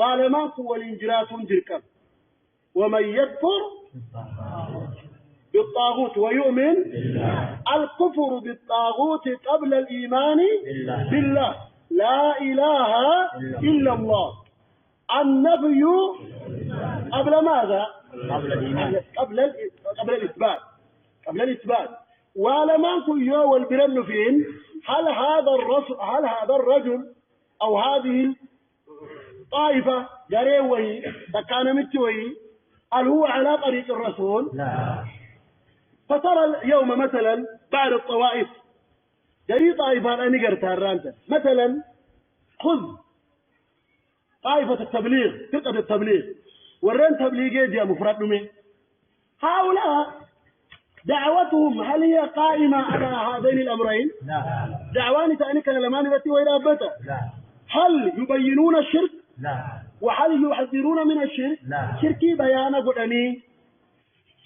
وعلمان والإنجرات دركم ومن يكفر بالطاغوت ويؤمن الكفر بالطاغوت قبل الإيمان بالله لا إله إلا الله النفي قبل ماذا؟ قبل الإثبات ولما كل والبرن فين هل هذا الرجل أو هذه الطائفة جريوي تكان متوي هل هو على طريق الرسول؟ لا. فترى اليوم مثلا بعض الطوائف جري طائفة أنا قرتها مثلا خذ طائفة التبليغ فرقة التبليغ ورين تبليغي يا مفرد منه هؤلاء دعوتهم هل هي قائمة على هذين الأمرين؟ لا. دعواني تأنيك للمان التي وإلى أبتا؟ لا. هل يبينون الشرك؟ لا. وهل يحذرون من الشرك؟ لا. شركي بيانا قدني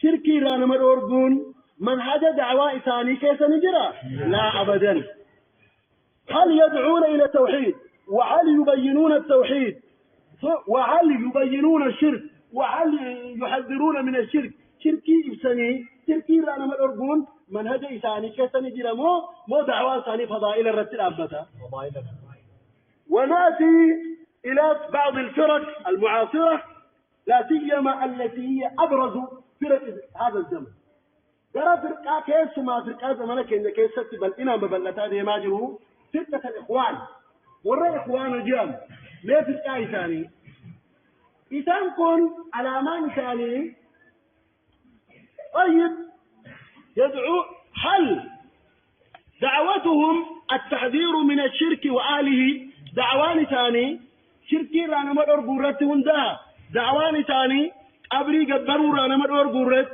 شركي رانا مدوربون منهج دعوة إساني كيف نجرى؟ لا أبدا. هل يدعون إلى التوحيد؟ وهل يبينون التوحيد؟ وهل يبينون الشرك؟ وهل يحذرون من الشرك؟ شركي إساني شركي رانا مدوربون منهج إساني كيف نجرى مو دعوة إساني فضائل الرتل أبتا. ونأتي إلى بعض الفرق المعاصرة لا سيما التي هي أبرز فرق هذا الزمن. ترى فرقة كيس ما فرقة زمانك إن كيس ستبل إنا مبلتا دي ماجره فرقة الإخوان ورى إخوان الجام ليه فرقة ثاني إذن كن على ثاني طيب يدعو هل دعوتهم التحذير من الشرك وآله دعوان ثاني شركي رانا مدور قررت وندا دعوان ثاني أبري قبروا رانا مدور قررت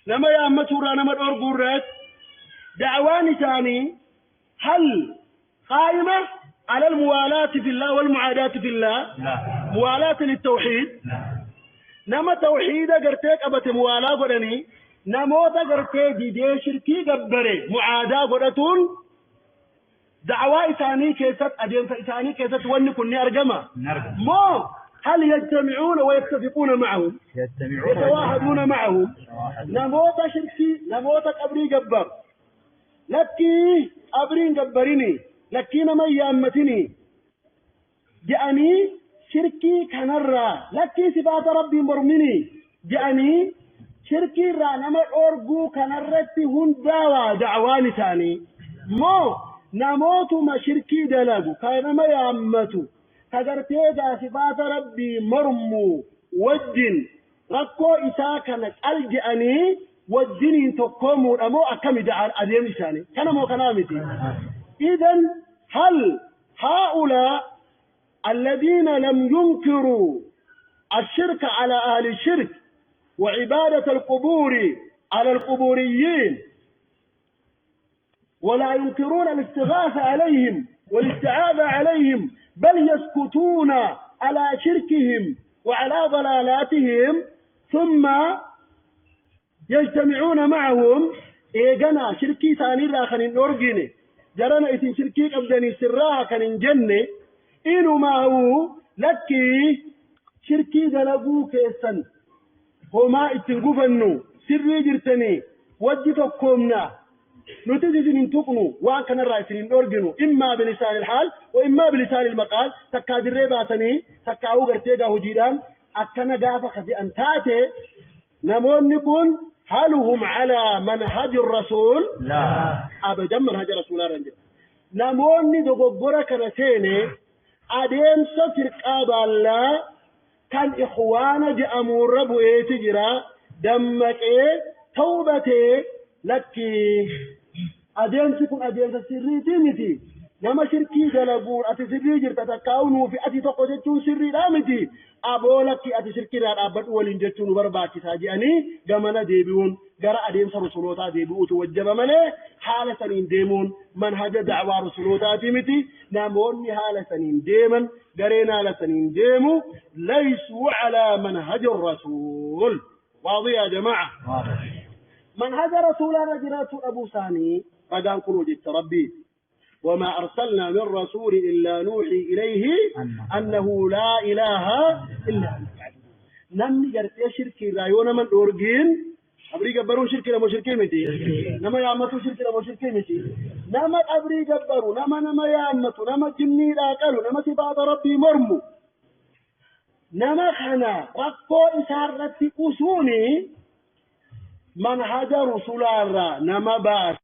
لما يامتوا رانا مدور قررت دعوان ثاني هل قائمة على الموالاة في الله والمعاداة في الله؟ لا. موالاة للتوحيد؟ لا. نما توحيد قرتك أبت موالاة قرني نموت قرتك دي شركي قبري معاداة قرتون دعوة إساني كيست أدين فإساني كيست ونكني أرجمة مو هل يجتمعون ويتفقون معهم يتواحدون معهم نموت شركي نموت أبري قبر لكي أبرين قبريني لكي نما يامتني جأني شركي كنرى لكي صفات ربي مرمني جأني شركي رانما أرجو كنرتي هنداوا دعواني ثاني مو نموت ما شركي دلقو كانما يامتو كغرتيدا صفات ربي مرمو وجن ركو إساكنك ألجأني وجنين تقوموا أمو أكمل دعال أديم لساني كان مو كنامتي إذن هل هؤلاء الذين لم ينكروا الشرك على أهل الشرك وعبادة القبور على القبوريين ولا ينكرون الاستغاثة عليهم والاستعاذة عليهم بل يسكتون على شركهم وعلى ضلالاتهم ثم يجتمعون معهم إيجانا شركي ثاني راخن الأورجيني جرانا إتن شركي قبضني سراها كان جنة إنو ما هو لكي شركي دلقو كيسن وما إتنقفنو سري جرتني وجدتكمنا نتجد أن تقنوا وأن كان الرئيسين الأورجينو إما بلسان الحال وإما بلسان المقال تكادر ريباتني تكاو قرتيجا هجيران أكنا قافة خزي أن تاتي نمون نكون هل هم على منهج الرسول؟ لا أبدا منهج رسول الله رنجل نمون ندقبرا كنسيني أدين سفر قابل كان إخوانا جأمور ربو تجرى دمك توبتي لكي أدين سكون أدين سري تيمتي نما شركي دلقون أتي سري جرت تتكاونوا في أتي تقوجتون سري رامتي أبولك أتي شركي رات أبد ولنجتون برباكي ساجئني قمنا ديبون قرأ أدين سرسلوتا ديبو توجب ملي حالة سنين ديمون منهج دعوة رسلوتا تيمتي ناموني حالة سنين ديمن قرينا لسنين ديمو ليسوا على منهج الرسول واضح يا جماعة منهج رسول الله رجلات أبو ساني فقال قلوا جدت ربي وما أرسلنا من رسول إلا نوحي إليه أنه لا إله إلا أنت نمني جرتي شركي رايونا من أورجين أبري جبروا شركي لما شركي متي نما يامتوا شركي لما شركي متي نما أبري جبروا نما يامتوا نما جني لا قالوا نما سباد ربي مرمو نما خنا رقو إسارتي أسوني من هذا رسول الله نما باس